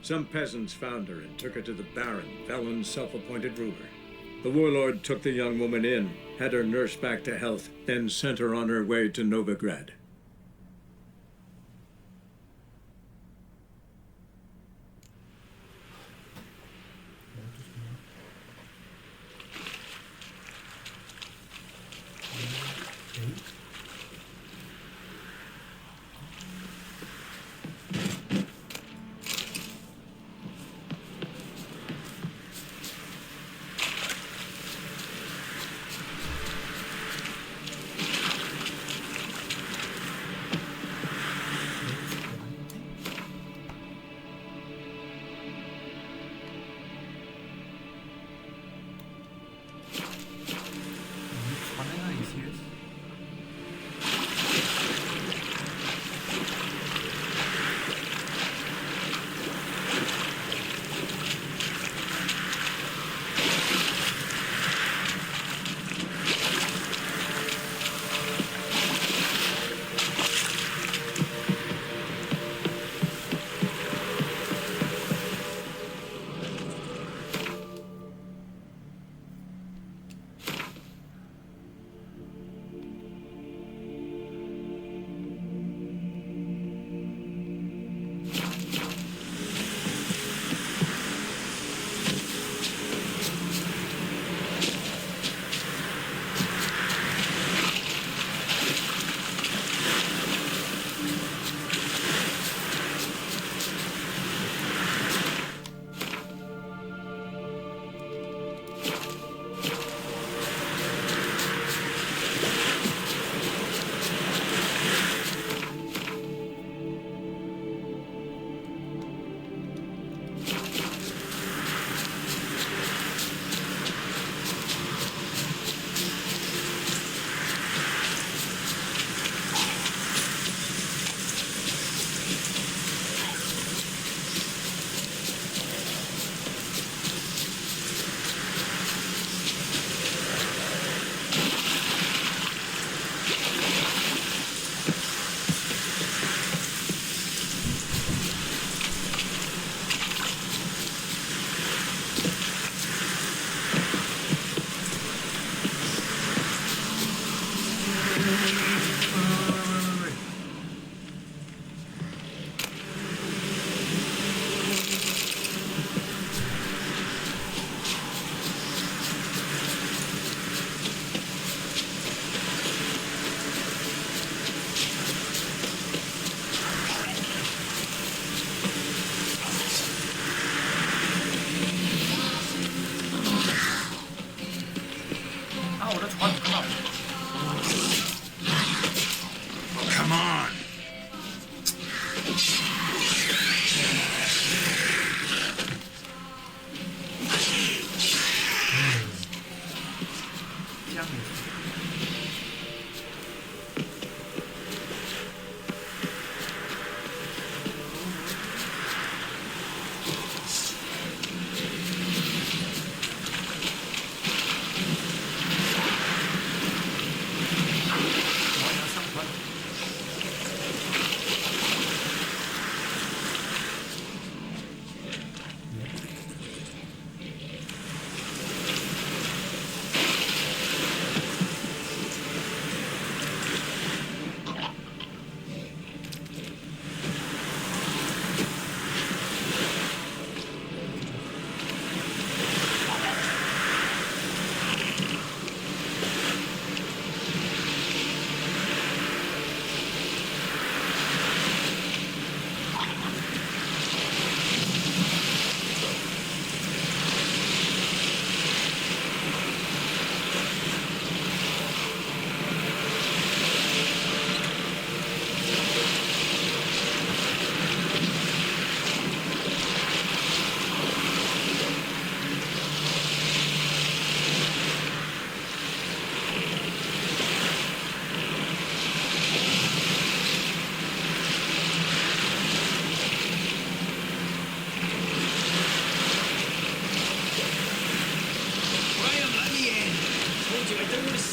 Some peasants found her and took her to the Baron, Valen's self-appointed ruler. The warlord took the young woman in, had her nursed back to health, then sent her on her way to Novigrad. Come on.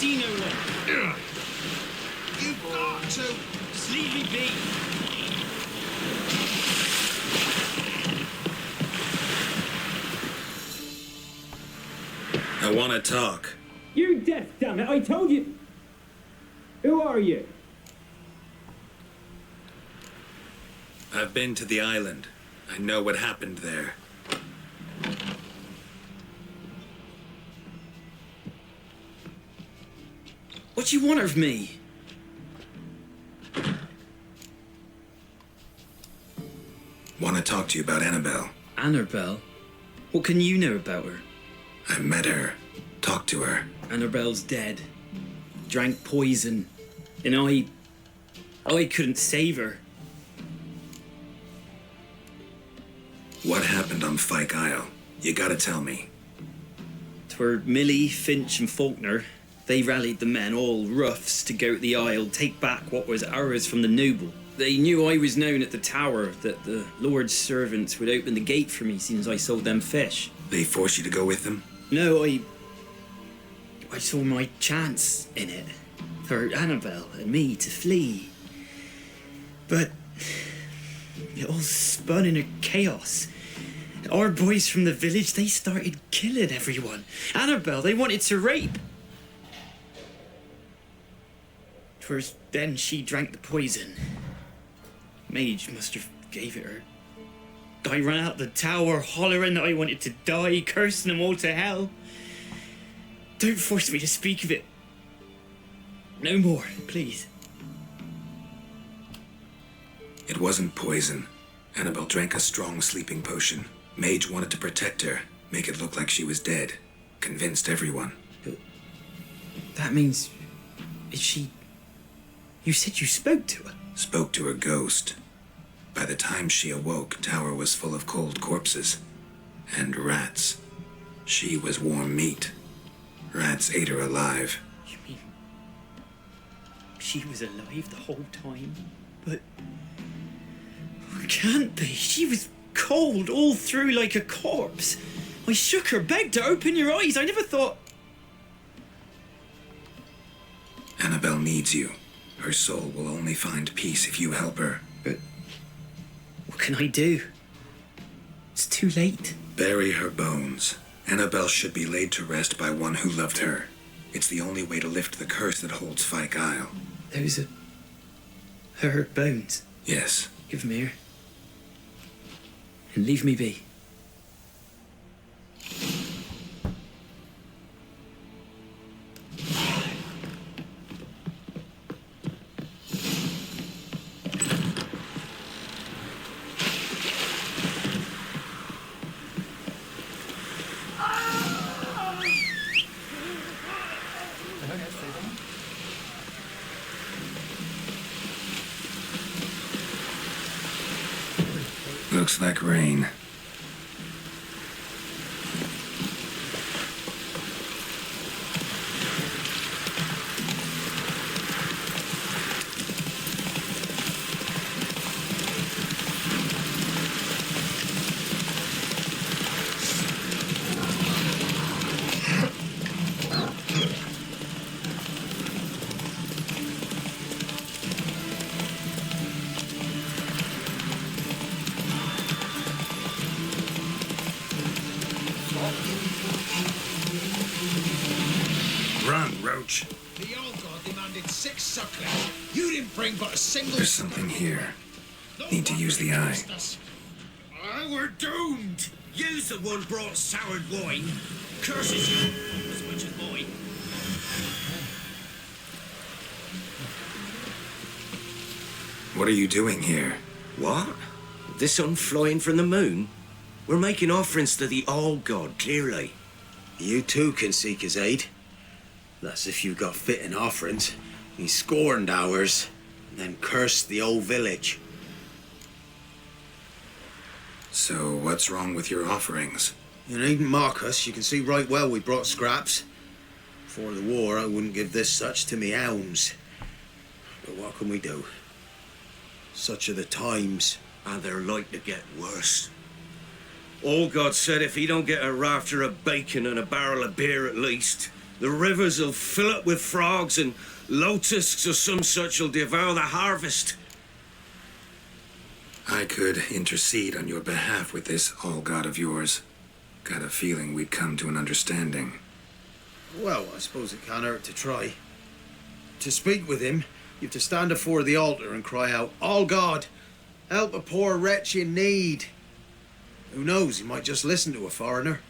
see no one. You've got to. Just leave me be. I want to talk. You're deaf, damn it! I told you. Who are you? I've been to the island. I know what happened there. What do you want of me? Want to talk to you about Annabelle. Annabelle? What can you know about her? I met her. Talked to her. Annabelle's dead. Drank poison. And I couldn't save her. What happened on Fyke Isle? You gotta tell me. 'Twere Millie, Finch and Faulkner. They rallied the men, all roughs, to go to the Isle, take back what was ours from the noble. They knew I was known at the tower, that the Lord's servants would open the gate for me since I sold them fish. They forced you to go with them? No, I saw my chance in it. For Annabelle and me to flee. But it all spun in a chaos. Our boys from the village, they started killing everyone. Annabelle, they wanted to rape. 'Twas then she drank the poison. Mage must have gave it her. I ran out the tower hollering that I wanted to die, cursing them all to hell. Don't force me to speak of it. No more, please. It wasn't poison. Annabelle drank a strong sleeping potion. Mage wanted to protect her, make it look like she was dead. Convinced everyone. But that means... Is she... You said you spoke to her? Spoke to her ghost. By the time she awoke, tower was full of cold corpses. And rats. She was warm meat. Rats ate her alive. You mean... She was alive the whole time? But... Can't be. She was cold all through like a corpse. I shook her, begged her, open your eyes. I never thought... Annabelle needs you. Her soul will only find peace if you help her. But... What can I do? It's too late. Bury her bones. Annabelle should be laid to rest by one who loved her. It's the only way to lift the curse that holds Fyke Isle. Those are... her bones. Yes. Give them here. And leave me be. Looks like rain. Run, Roach. The old god demanded 6 sucklings. You didn't bring but a single... There's something here. Need to use the eye. We're doomed. You's the one brought soured wine. Curses you as much as mine. What are you doing here? What? The sun flying from the moon? We're making offerings to the All-God, clearly. You too can seek his aid. That's if you've got fitting offerings. He scorned ours, and then cursed the old village. So what's wrong with your offerings? You needn't mock us. You can see right well we brought scraps. Before the war, I wouldn't give this such to me hounds. But what can we do? Such are the times, and they're like to get worse. All God said if he don't get a rafter of bacon and a barrel of beer at least, the rivers will fill up with frogs and locusts or some such will devour the harvest. I could intercede on your behalf with this all-god of yours. Got a feeling we'd come to an understanding. Well, I suppose it can't hurt to try. To speak with him, you have to stand afore the altar and cry out, "All God, help a poor wretch in need." Who knows, he might just listen to a foreigner.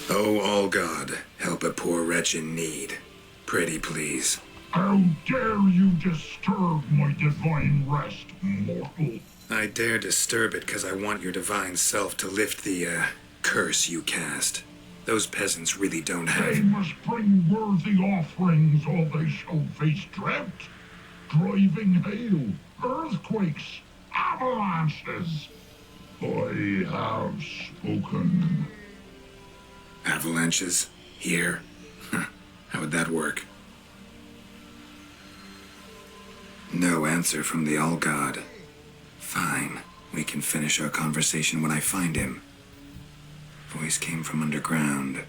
Oh, all God, help a poor wretch in need. Pretty please. How dare you disturb my divine rest, mortal? I dare disturb it because I want your divine self to lift the, curse you cast. Those peasants really don't They have... must bring worthy offerings, or they shall face drought, driving hail, earthquakes, avalanches. I have spoken. Avalanches? Here? How would that work? No answer from the All-God. Fine. We can finish our conversation when I find him. Voice came from underground.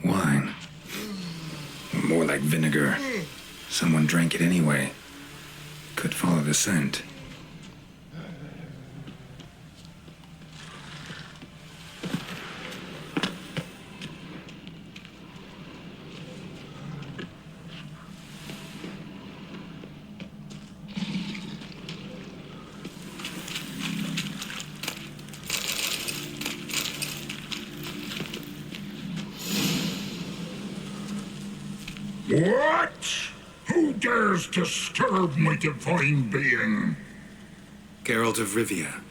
Wine. More like vinegar. Someone drank it anyway. Could follow the scent. What? Who dares disturb my divine being? Geralt of Rivia.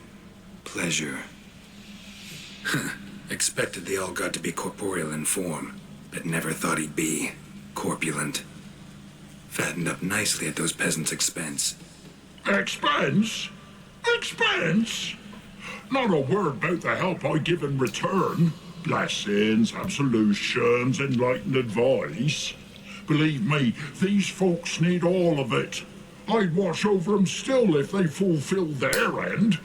Pleasure. Expected the All-God to be corporeal in form, but never thought he'd be corpulent. Fattened up nicely at those peasants' expense. Expense? Expense? Not a word about the help I give in return. Blessings, absolutions, enlightened advice. Believe me, these folks need all of it. I'd watch over them still if they fulfilled their end.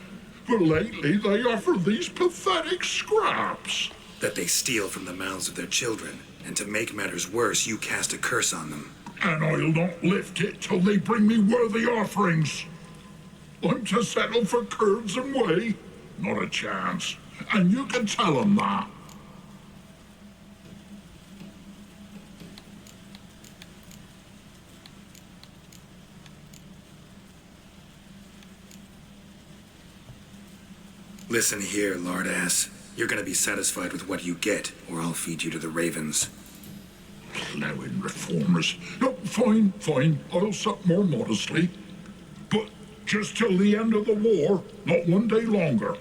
But lately they offer these pathetic scraps. That they steal from the mouths of their children, and to make matters worse, you cast a curse on them. And I'll not lift it till they bring me worthy offerings. I'm to settle for curds and whey? Not a chance. And you can tell them that. Listen here, lard-ass. You're gonna be satisfied with what you get, or I'll feed you to the ravens. Plowing reformers. No, fine. I'll sup more modestly. But just till the end of the war, not one day longer.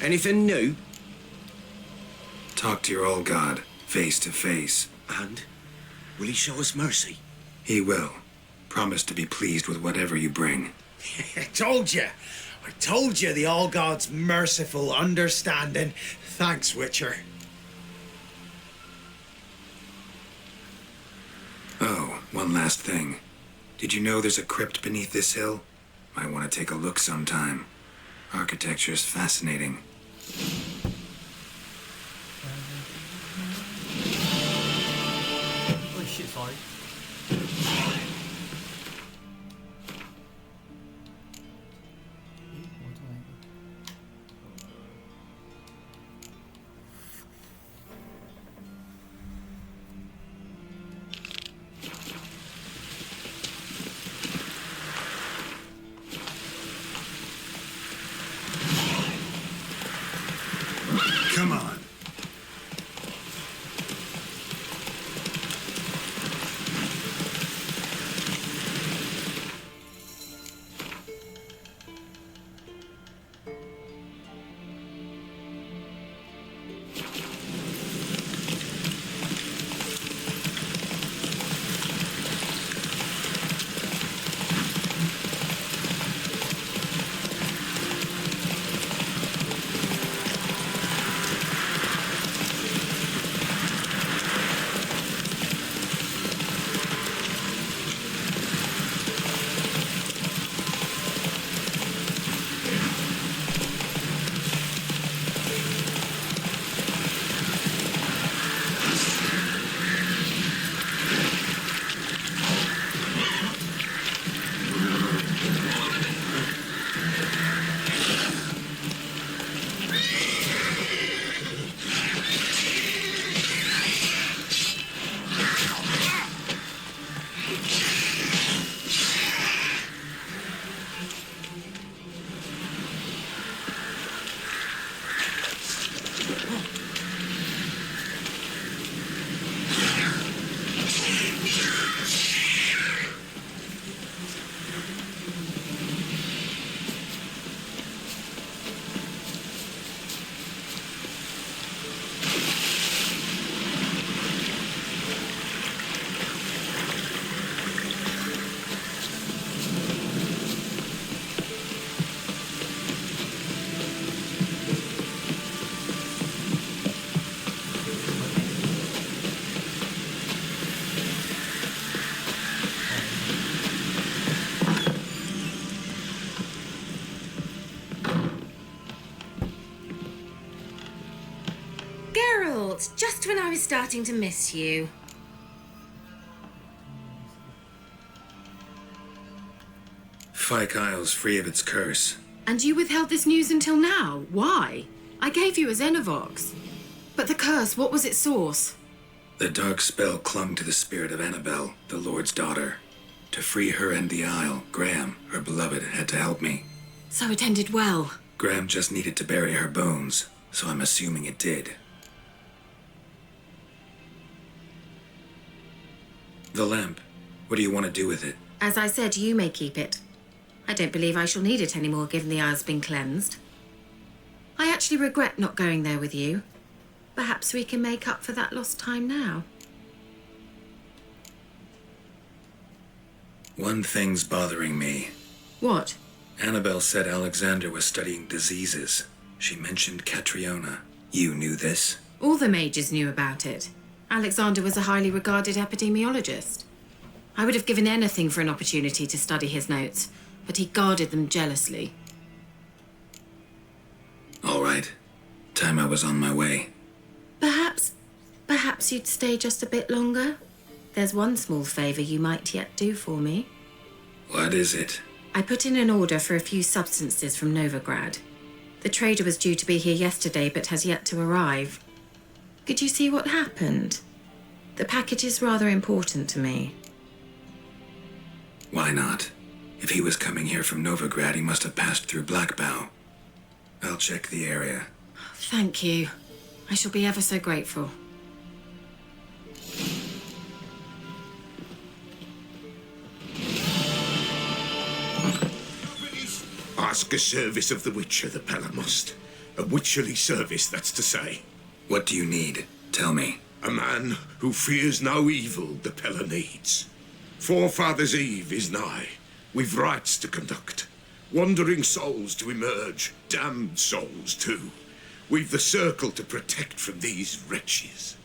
Anything new? Talk to your All-God, face to face. And will he show us mercy? He will. Promise to be pleased with whatever you bring. I told you the All-God's merciful, understanding. Thanks, Witcher. Oh, one last thing. Did you know there's a crypt beneath this hill? Might want to take a look sometime. Architecture's fascinating. Oh shit, sorry. Come on. thoughts just when I was starting to miss you. Fyke Isle's free of its curse. And you withheld this news until now. Why? I gave you a Xenovox. But the curse, what was its source? The dark spell clung to the spirit of Annabelle, the Lord's daughter. To free her and the Isle, Graham, her beloved, had to help me. So it ended well. Graham just needed to bury her bones, so I'm assuming it did. The lamp. What do you want to do with it? As I said, you may keep it. I don't believe I shall need it anymore, given the Isle's been cleansed. I actually regret not going there with you. Perhaps we can make up for that lost time now. One thing's bothering me. What? Annabelle said Alexander was studying diseases. She mentioned Catriona. You knew this? All the mages knew about it. Alexander was a highly regarded epidemiologist. I would have given anything for an opportunity to study his notes, but he guarded them jealously. All right. Time I was on my way. Perhaps you'd stay just a bit longer? There's one small favor you might yet do for me. What is it? I put in an order for a few substances from Novigrad. The trader was due to be here yesterday, but has yet to arrive. Could you see what happened? The package is rather important to me. Why not? If he was coming here from Novigrad, he must have passed through Blackbow. I'll check the area. Thank you. I shall be ever so grateful. Ask a service of the Witcher, the Pella must. A witcherly service, that's to say. What do you need? Tell me. A man who fears no evil the Pella needs. Forefathers' Eve is nigh. We've rites to conduct. Wandering souls to emerge. Damned souls, too. We've the circle to protect from these wretches.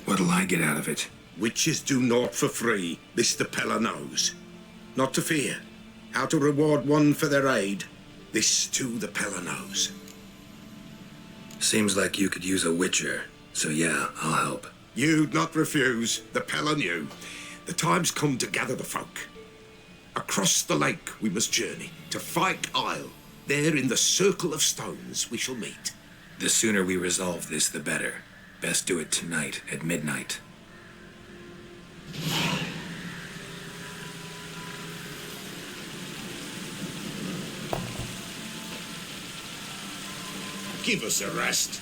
What'll I get out of it? Witches do naught for free. This the Pella knows. Not to fear. How to reward one for their aid. This, too, the Pella knows. Seems like you could use a witcher, so yeah, I'll help. You'd not refuse. The Pella knew. The time's come to gather the folk. Across the lake we must journey, to Fyke Isle. There in the circle of stones we shall meet. The sooner we resolve this, the better. Best do it tonight, at midnight. Give us a rest.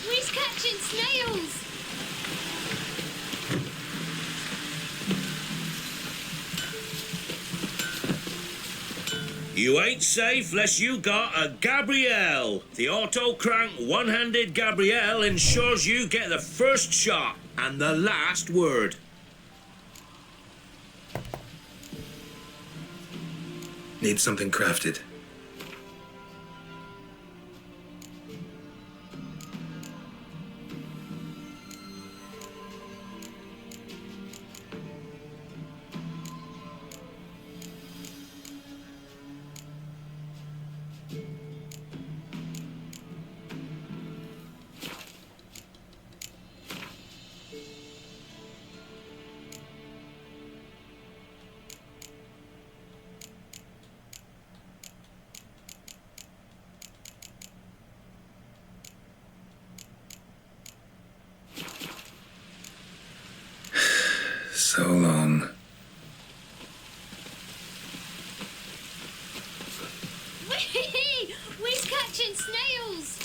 We's catching snails! You ain't safe less you got a Gabrielle. The auto-crank one-handed Gabrielle ensures you get the first shot and the last word. Need something crafted. We's catching snails.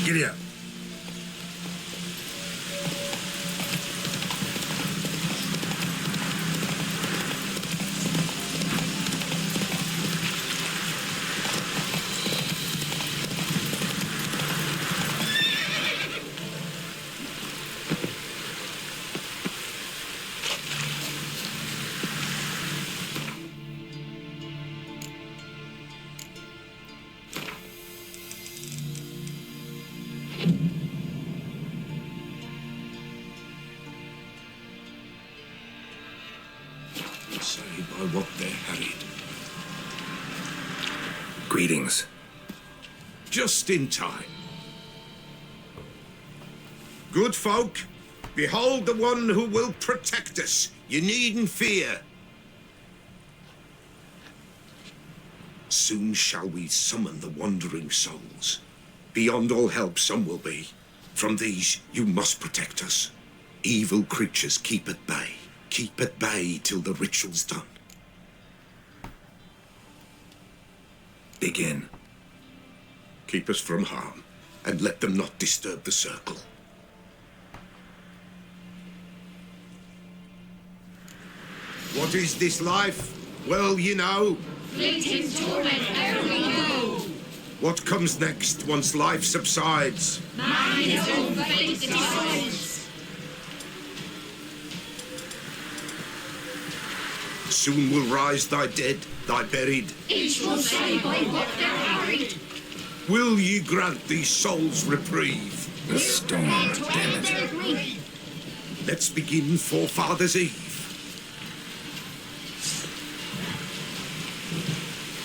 Giddy up. Say by what they're harried. Greetings. Just in time. Good folk, behold the one who will protect us. You needn't fear. Soon shall we summon the wandering souls. Beyond all help some will be. From these you must protect us. Evil creatures keep at bay. Keep at bay till the ritual's done. Begin. Keep us from harm, and let them not disturb the circle. What is this life? Well, you know. Fleeting torment ere we go. What comes next once life subsides? Man his own fate decides. Soon will rise thy dead, thy buried. Each will say by what they're harried. Will ye grant these souls reprieve? The storm, damn it. Their grief. Let's begin Forefathers' Eve.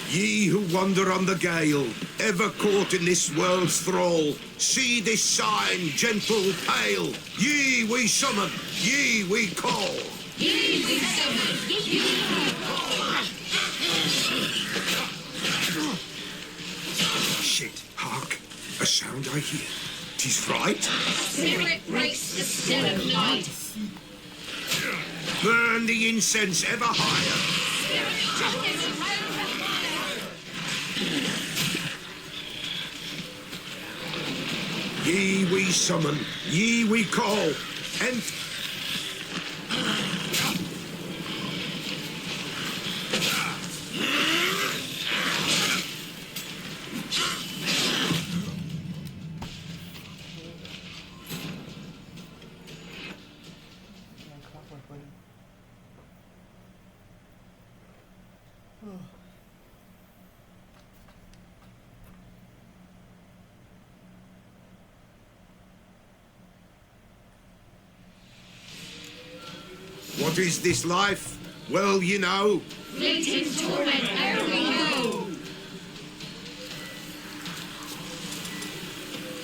Ye who wander on the gale, ever caught in this world's thrall, see this sign, gentle, pale. Ye we summon, ye we call. Ye we summon, ye we call. Shit, hark, a sound I hear. 'Tis right. Spirit breaks the still of night. Burn the incense ever higher. Ye we summon, ye we call, and what is this life? Well, you know. Fleeting torment ere we go.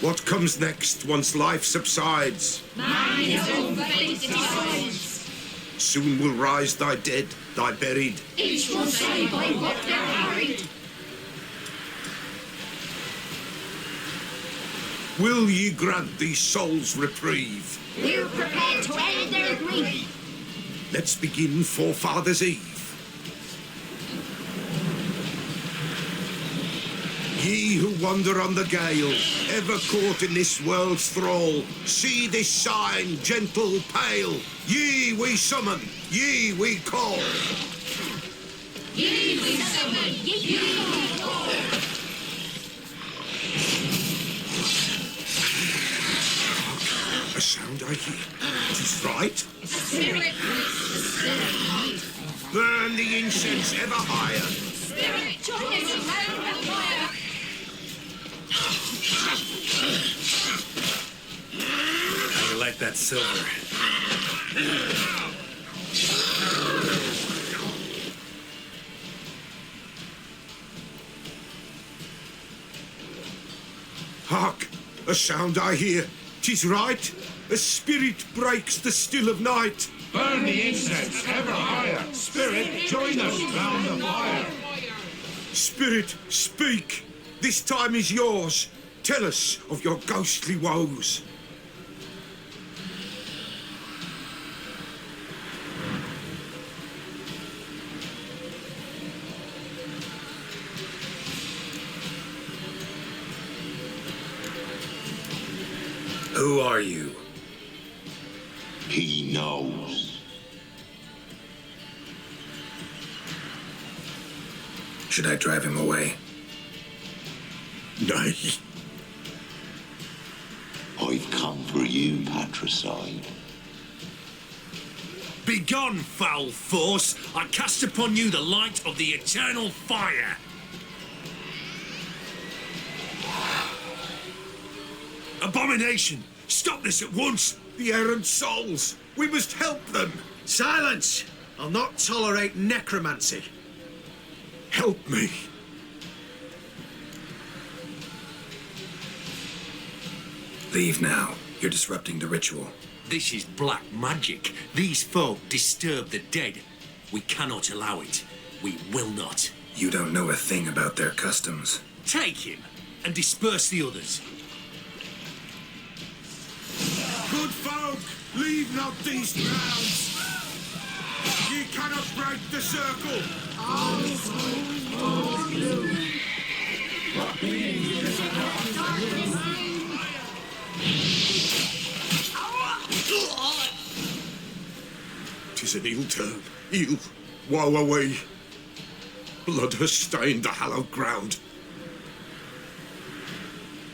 What comes next once life subsides? Man his own fate decides. Soon will rise thy dead, thy buried. Each will say by what they're harried. Will ye grant these souls reprieve? We're prepared to end their grief. Let's begin Forefathers' Eve. Ye who wander on the gale, ever caught in this world's thrall, see this sign, gentle, pale. Ye we summon, ye we call. Ye we summon, ye we call. A sound I hear. 'Tis right. Spirit breaks the still of night. Burn the incense ever higher. Spirit, join us around the fire. How you like that silver? Hark! A sound I hear. 'Tis right. A spirit breaks the still of night. Burn the incense ever higher. Spirit, join us round the fire. Spirit, speak. This time is yours. Tell us of your ghostly woes. Who are you? He knows. Should I drive him away? Nay. I've come for you, patricide. Begone, foul force! I cast upon you the light of the eternal fire! Abomination! Stop this at once! The errant souls. We must help them. Silence! I'll not tolerate necromancy. Help me. Leave now. You're disrupting the ritual. This is black magic. These folk disturb the dead. We cannot allow it. We will not. You don't know a thing about their customs. Take him and disperse the others. Good folk, leave not these grounds. Ye cannot break the circle. Tis an ill turn. Ill. Woe away. Blood has stained the hallowed ground.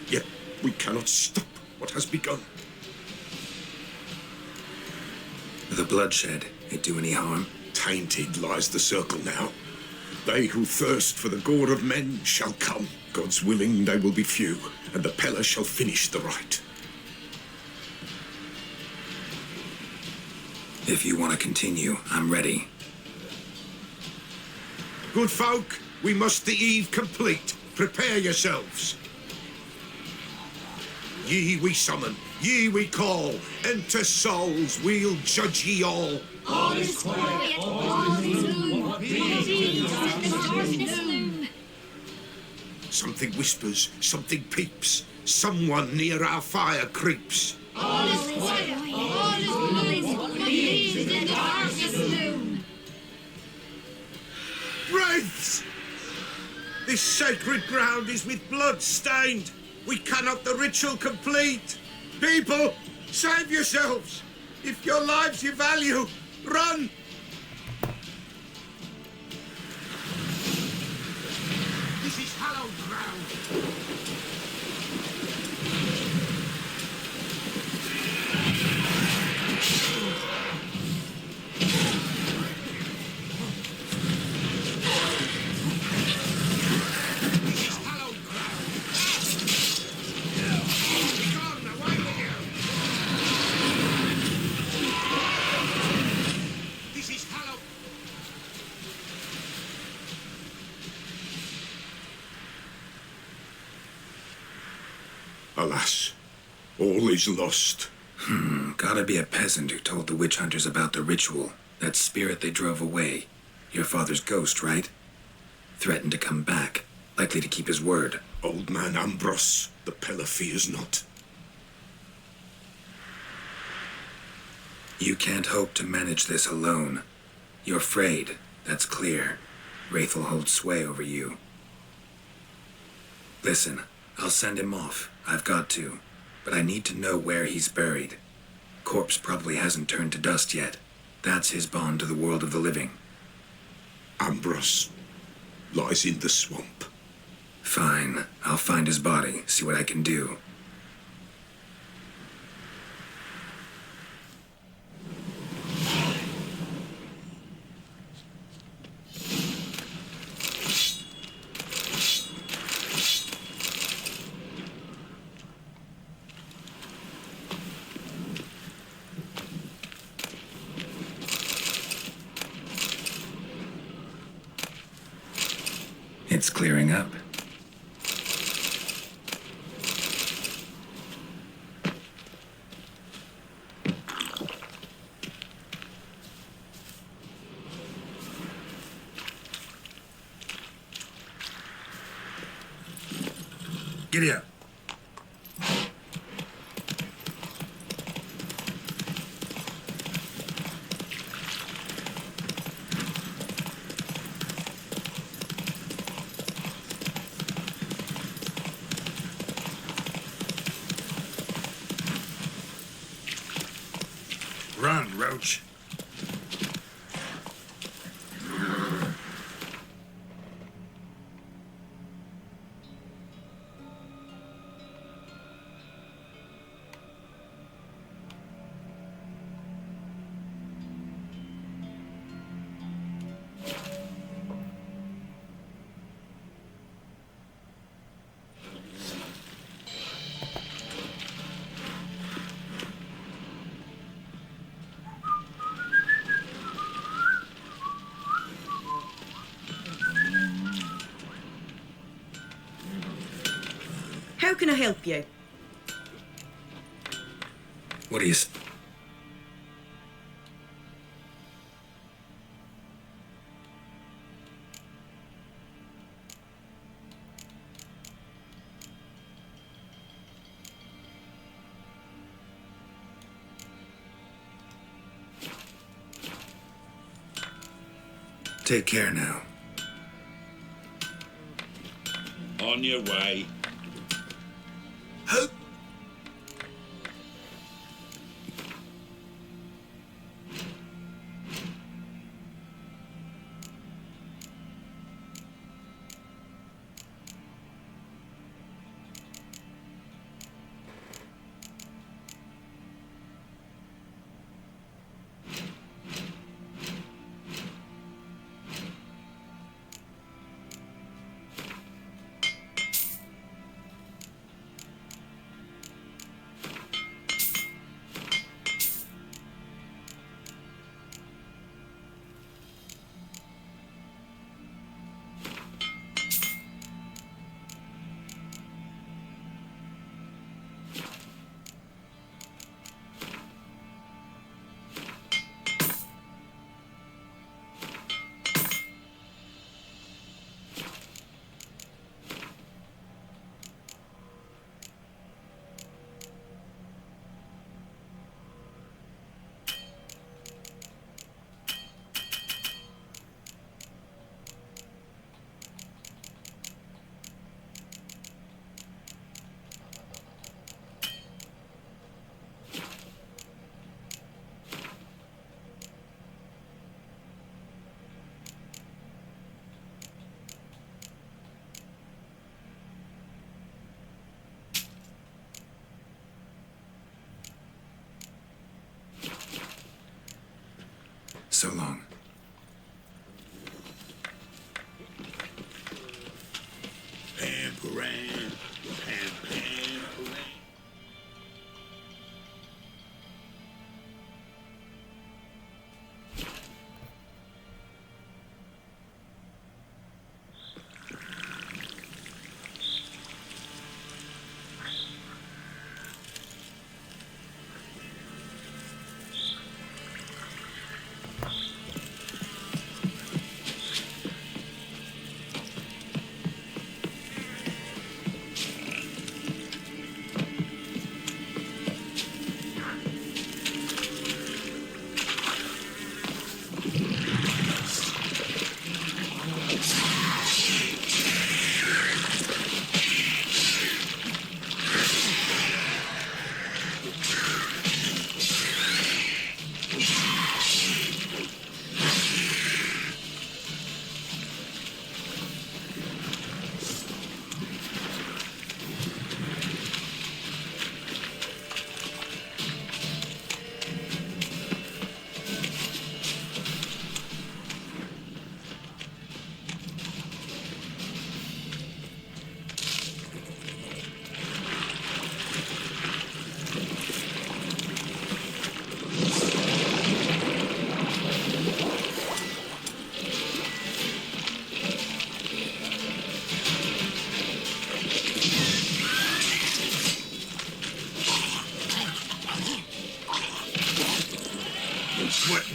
Yet we cannot stop what has begun. The bloodshed, it do any harm? Tainted lies the circle now. They who thirst for the gore of men shall come. God's willing, they will be few, and the Pella shall finish the rite. If you want to continue, I'm ready. Good folk, we must the eve complete. Prepare yourselves. Ye we summon, ye we call. Enter souls, we'll judge ye all. All is quiet, all is gloom. Jesus and the darkness loom. Something whispers, something peeps. Someone near our fire creeps. All is quiet, all is gloom. Jesus and the darkness loom. Wraiths! This sacred ground is with blood stained. We cannot the ritual complete. People, save yourselves. If your lives you value, run. This is hallowed ground. Alas, all is lost. Gotta be a peasant who told the witch hunters about the ritual. That spirit they drove away. Your father's ghost, right? Threatened to come back. Likely to keep his word. Old man Ambrose, the Pella fears not. You can't hope to manage this alone. You're afraid, that's clear. Wraith will hold sway over you. Listen, I'll send him off. I've got to. But I need to know where he's buried. Corpse probably hasn't turned to dust yet. That's his bond to the world of the living. Ambrose lies in the swamp. Fine. I'll find his body, see what I can do. It's clearing up. Giddy up. Run, Roach. How can I help you? What do you... Take care now. On your way. Hope.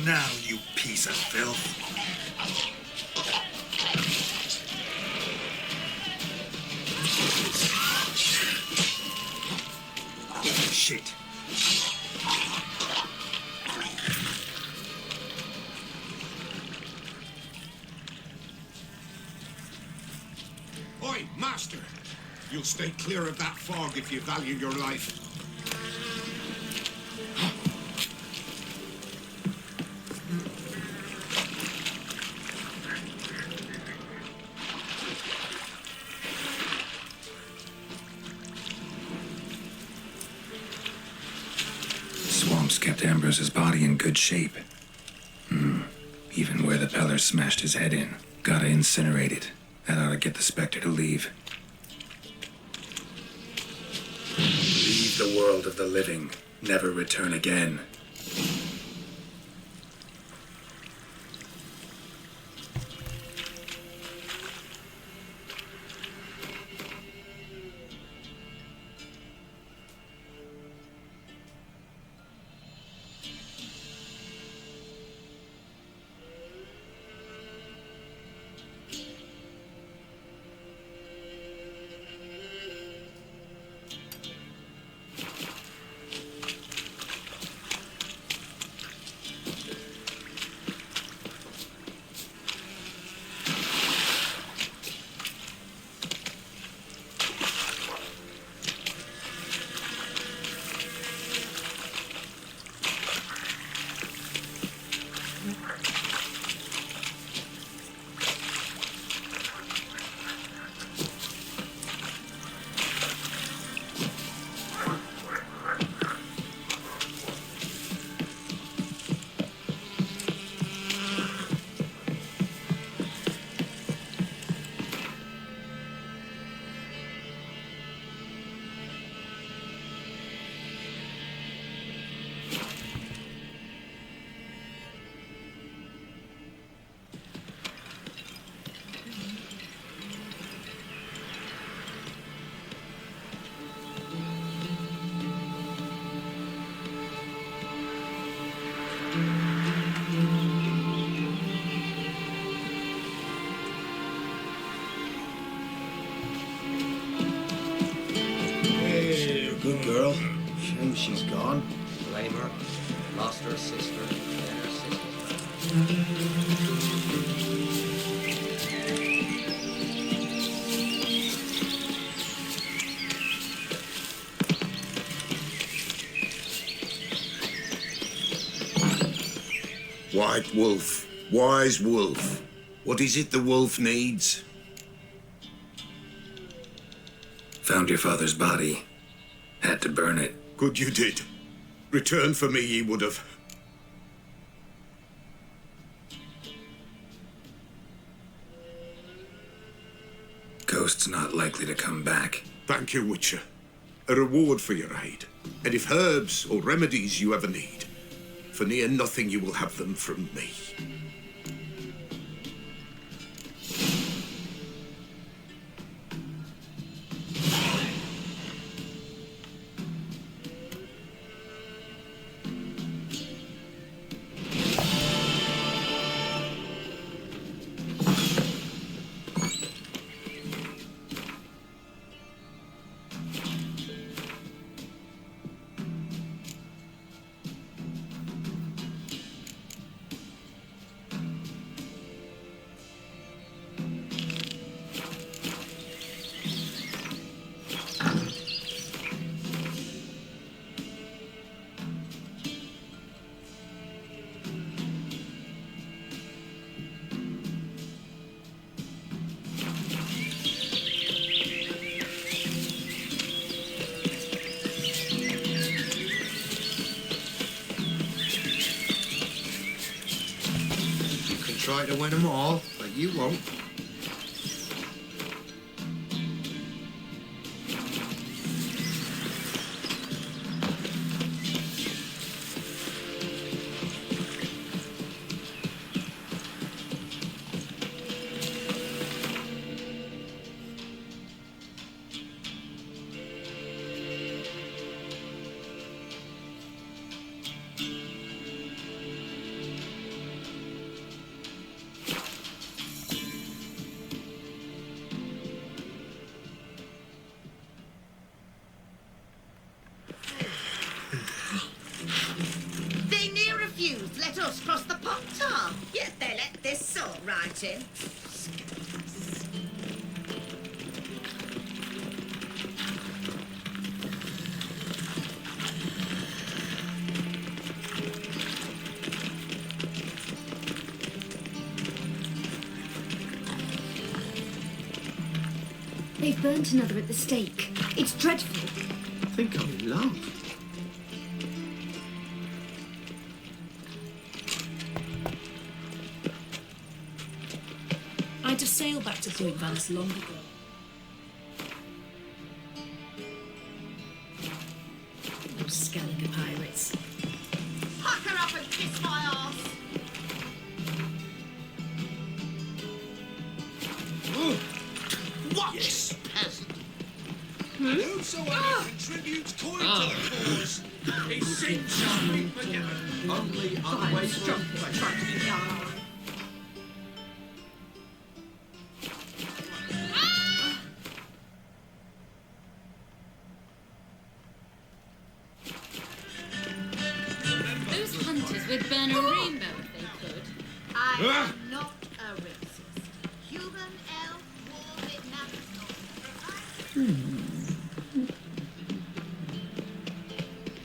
Now, you piece of filth. Shit. Oi, master! You'll stay clear of that fog if you value your life. Swamps kept Ambrose's body in good shape. Even where the Peller smashed his head in. Gotta incinerate it. That ought to get the Spectre to leave. Leave the world of the living. Never return again. Good girl. Shame she's gone. Blame her. Lost her sister. Then her sister's White wolf, wise wolf. What is it the wolf needs? Found your father's body. Had to burn it. Good you did. Return for me ye would have. Ghost's not likely to come back. Thank you, Witcher. A reward for your aid. And if herbs or remedies you ever need, for near nothing you will have them from me. Try to win them all, but you won't. Captain. They've burnt another at the stake. It's dreadful. I think I'm in love. I'd have sailed back to Point Vallis long ago. Those Skelliger pirates. Pack her up and kiss my ass. What? Yes, peasant. Whosoever contributes coin to the cause, his sins shall be forgiven. Only unwasted Those hunters would burn a rainbow if they could. I am not a racist. Human, elf, war, it matters not.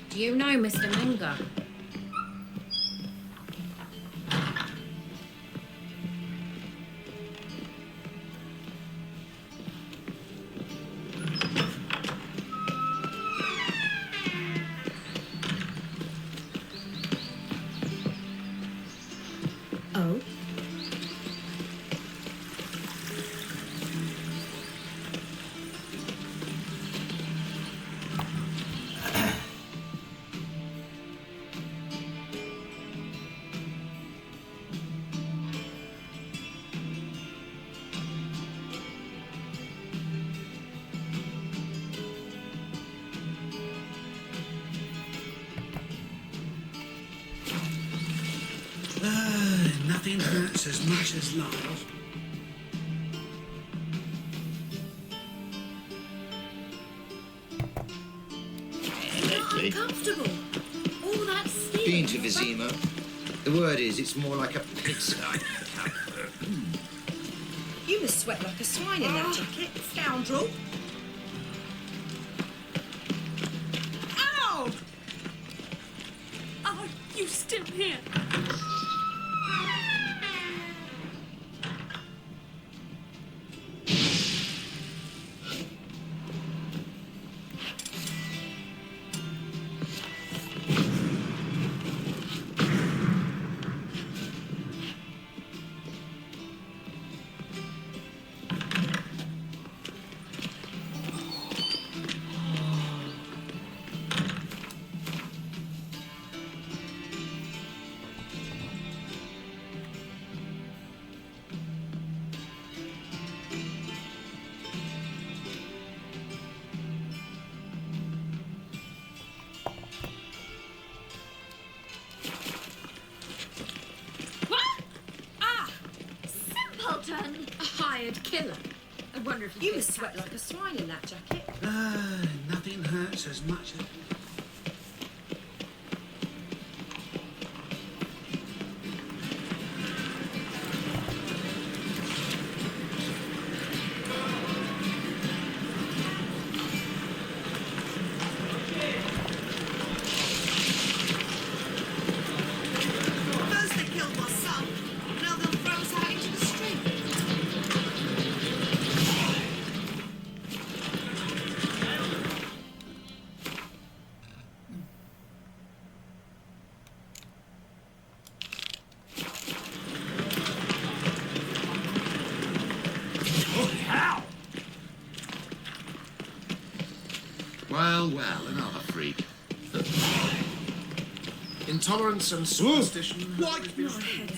Do you know Mr. Munger? Oh? Nothing hurts as much as love. Uncomfortable. All that steam. Been to Vizima. The word is, it's more like a pigsty. You must sweat like a swine in that jacket, scoundrel. Ow! Are you still here? Simpleton! A hired killer. I wonder if You must sweat like a swine in that jacket. Nothing hurts as much as... First they killed my son, now they'll throw us out into the street. Well, another freak. Intolerance and superstition. What? Not a headache.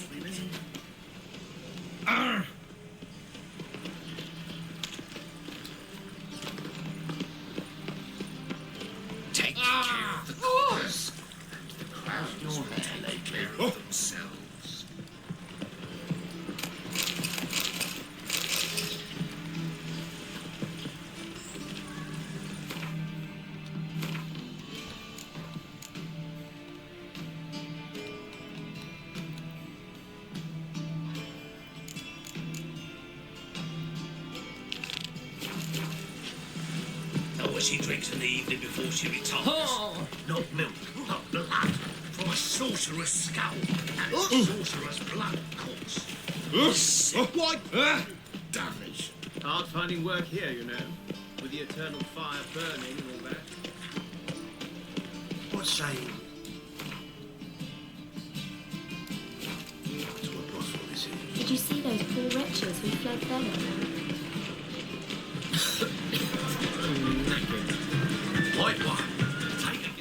Take care of the cause. And the crowds will take care of themselves. what she drinks in the evening before she retires. Oh. Not milk, not blood. From a sorcerer's skull and sorcerer's blood, of course. What? Damage. Hard finding work here, you know, with the eternal fire burning and all that. What shame? What a brothel this is. Did you see those poor wretches who fled Velen? Right one. Take it.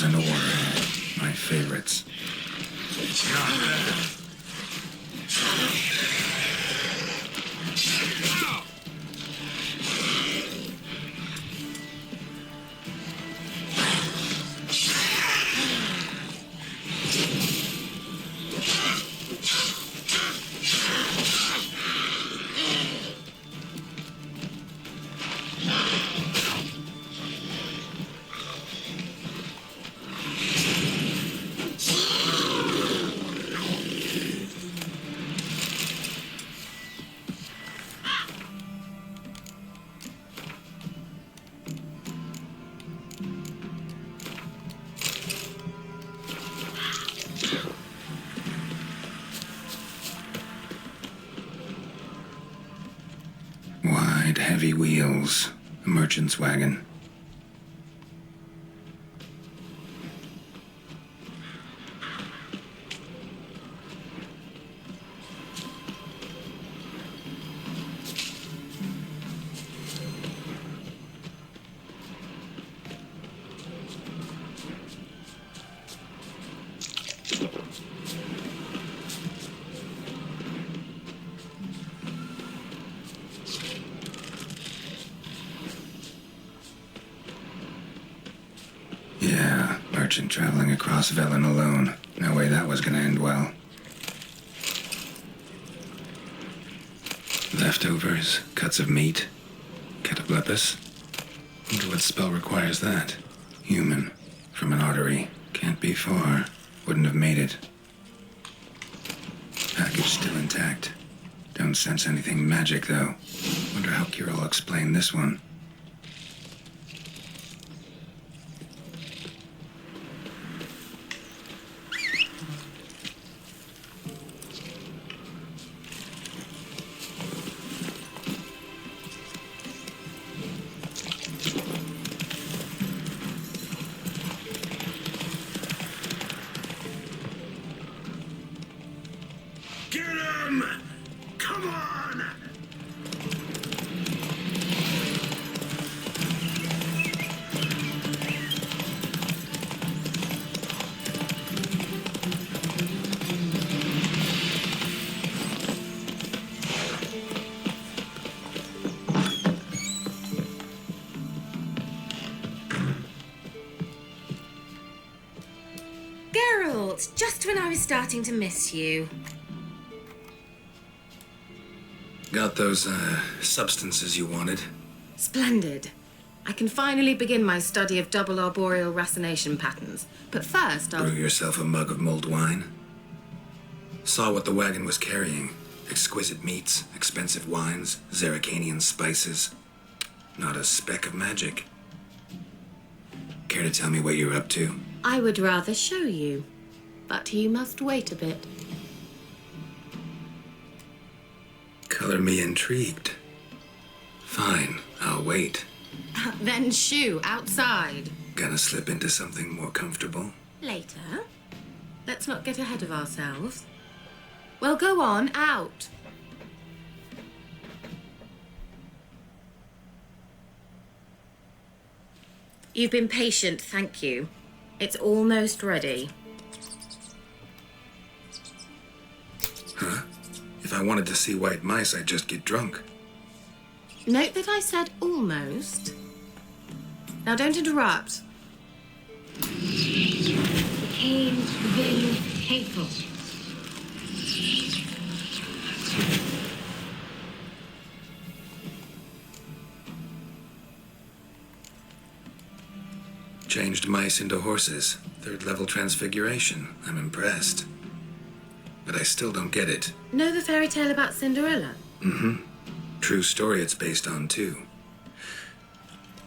And Warhead, my favorites. Wide, heavy wheels. A merchant's wagon. Yeah, merchant traveling across Velen alone. No way that was gonna end well. Leftovers, cuts of meat, cataplepis. Wonder what spell requires that. Human, from an artery. Can't be far. Wouldn't have made it. Package still intact. Don't sense anything magic, though. Wonder how Kira will explain this one. fault, just when I was starting to miss you. Got those, substances you wanted? Splendid. I can finally begin my study of double arboreal racination patterns. But first, I'll... Brew yourself a mug of mulled wine? Saw what the wagon was carrying. Exquisite meats, expensive wines, Zerricanian spices. Not a speck of magic. Care to tell me what you're up to? I would rather show you, but you must wait a bit. Color me intrigued. Fine, I'll wait. Then shoo, outside. Gonna slip into something more comfortable? Later. Let's not get ahead of ourselves. Well, go on, out. You've been patient, thank you. It's almost ready. Huh? If I wanted to see white mice, I'd just get drunk. Note that I said almost. Now don't interrupt. Cain, Vin, hateful. Changed mice into horses. 3rd level transfiguration. I'm impressed. But I still don't get it. Know the fairy tale about Cinderella? Mm-hmm. True story it's based on, too.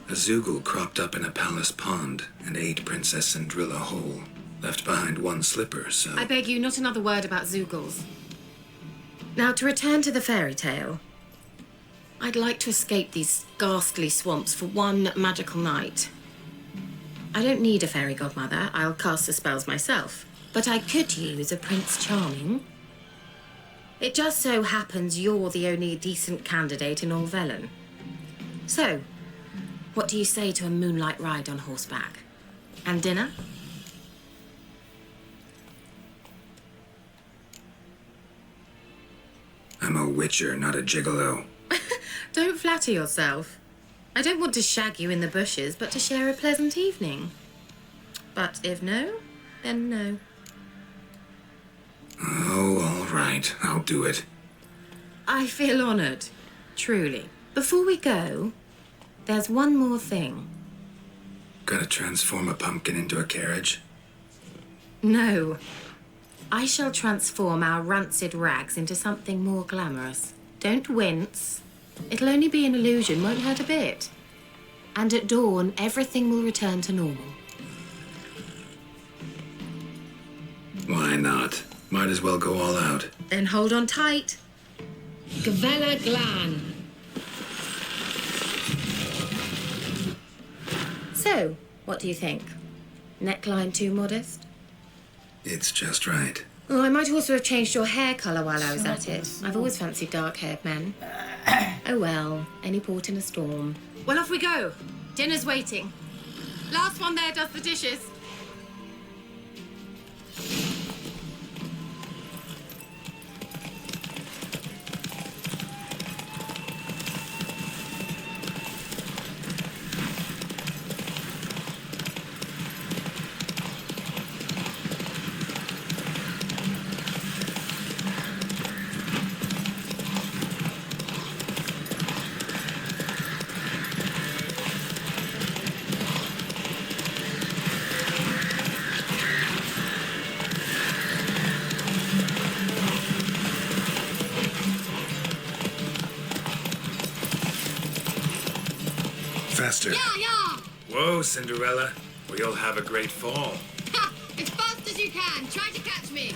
A Zoogle cropped up in a palace pond and ate Princess Cinderella whole. Left behind one slipper, so... I beg you, not another word about Zoogles. Now, to return to the fairy tale. I'd like to escape these ghastly swamps for one magical night. I don't need a fairy godmother. I'll cast the spells myself. But I could use a Prince Charming. It just so happens you're the only decent candidate in all Velen. So, what do you say to a moonlight ride on horseback? And dinner? I'm a witcher, not a gigolo. Don't flatter yourself. I don't want to shag you in the bushes, but to share a pleasant evening. But if no, then no. Oh, all right. I'll do it. I feel honoured. Truly. Before we go, there's one more thing. Gotta transform a pumpkin into a carriage? No. I shall transform our rancid rags into something more glamorous. Don't wince. It'll only be an illusion, won't hurt a bit. And at dawn, everything will return to normal. Why not? Might as well go all out. Then hold on tight. Gavella Glan. So, what do you think? Neckline too modest? It's just right. Oh, I might also have changed your hair colour while I was at it. I've always fancied dark-haired men. Oh well, any port in a storm. Well, off we go. Dinner's waiting. Last one there does the dishes. Faster. Yeah. Whoa, Cinderella. Or you'll have a great fall. Ha! As fast as you can. Try to catch me.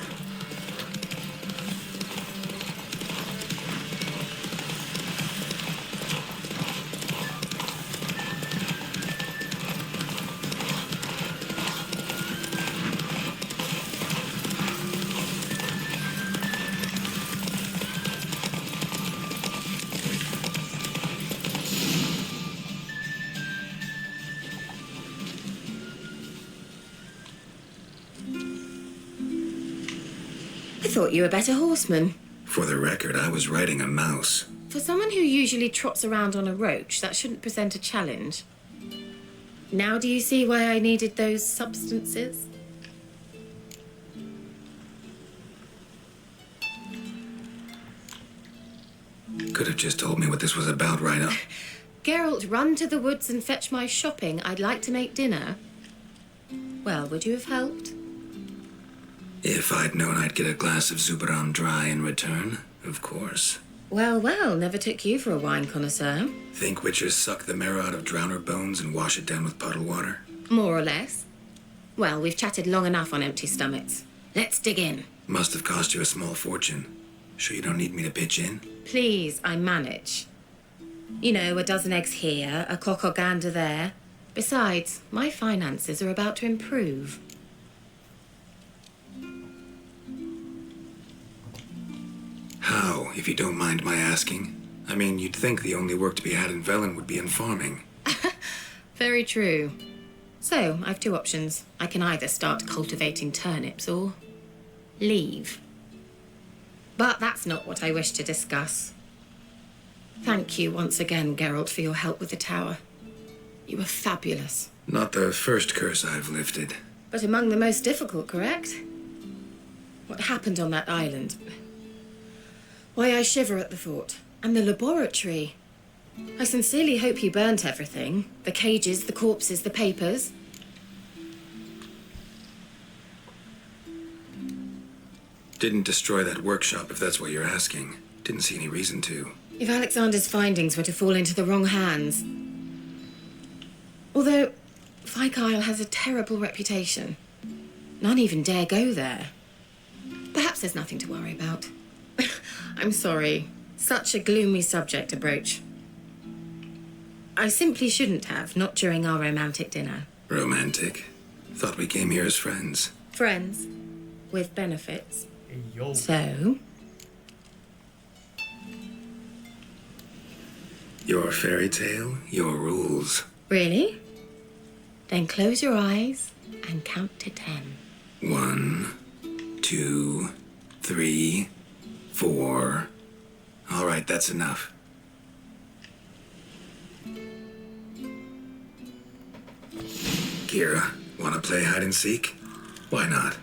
I thought you were a better horseman. For the record, I was riding a mouse. For someone who usually trots around on a roach, that shouldn't present a challenge. Now do you see why I needed those substances? Could have just told me what this was about right up. Geralt, run to the woods and fetch my shopping. I'd like to make dinner. Well, would you have helped? If I'd known I'd get a glass of Zubaram dry in return, of course. Well, never took you for a wine connoisseur. Think witchers suck the marrow out of drowner bones and wash it down with puddle water? More or less. Well, we've chatted long enough on empty stomachs. Let's dig in. Must have cost you a small fortune. Sure you don't need me to pitch in? Please, I manage. You know, a dozen eggs here, a cock or gander there. Besides, my finances are about to improve. How, if you don't mind my asking? I mean, you'd think the only work to be had in Velen would be in farming. Very true. So, I've two options. I can either start cultivating turnips or leave. But that's not what I wish to discuss. Thank you once again, Geralt, for your help with the tower. You were fabulous. Not the first curse I've lifted. But among the most difficult, correct? What happened on that island? Why, I shiver at the thought. And the laboratory. I sincerely hope you burnt everything. The cages, the corpses, the papers. Didn't destroy that workshop, if that's what you're asking. Didn't see any reason to. If Alexander's findings were to fall into the wrong hands. Although, Vikyle has a terrible reputation. None even dare go there. Perhaps there's nothing to worry about. I'm sorry. Such a gloomy subject to broach. I simply shouldn't have, not during our romantic dinner. Romantic? Thought we came here as friends. Friends. With benefits. So? Your fairy tale, your rules. Really? Then close your eyes and count to 10. 1, 2, 3, 4. All right, that's enough. Kira, want to play hide and seek? Why not?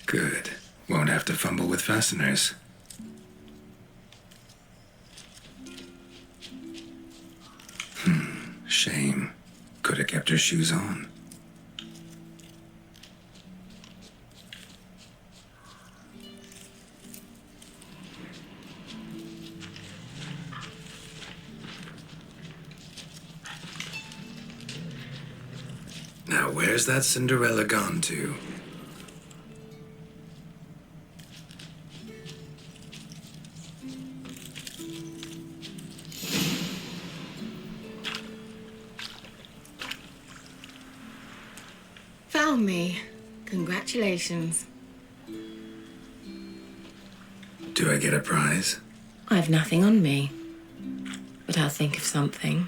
Good. Won't have to fumble with fasteners. Shame. Could have kept her shoes on. Now, where's that Cinderella gone to? Found me. Congratulations. Do I get a prize? I've nothing on me. But I'll think of something.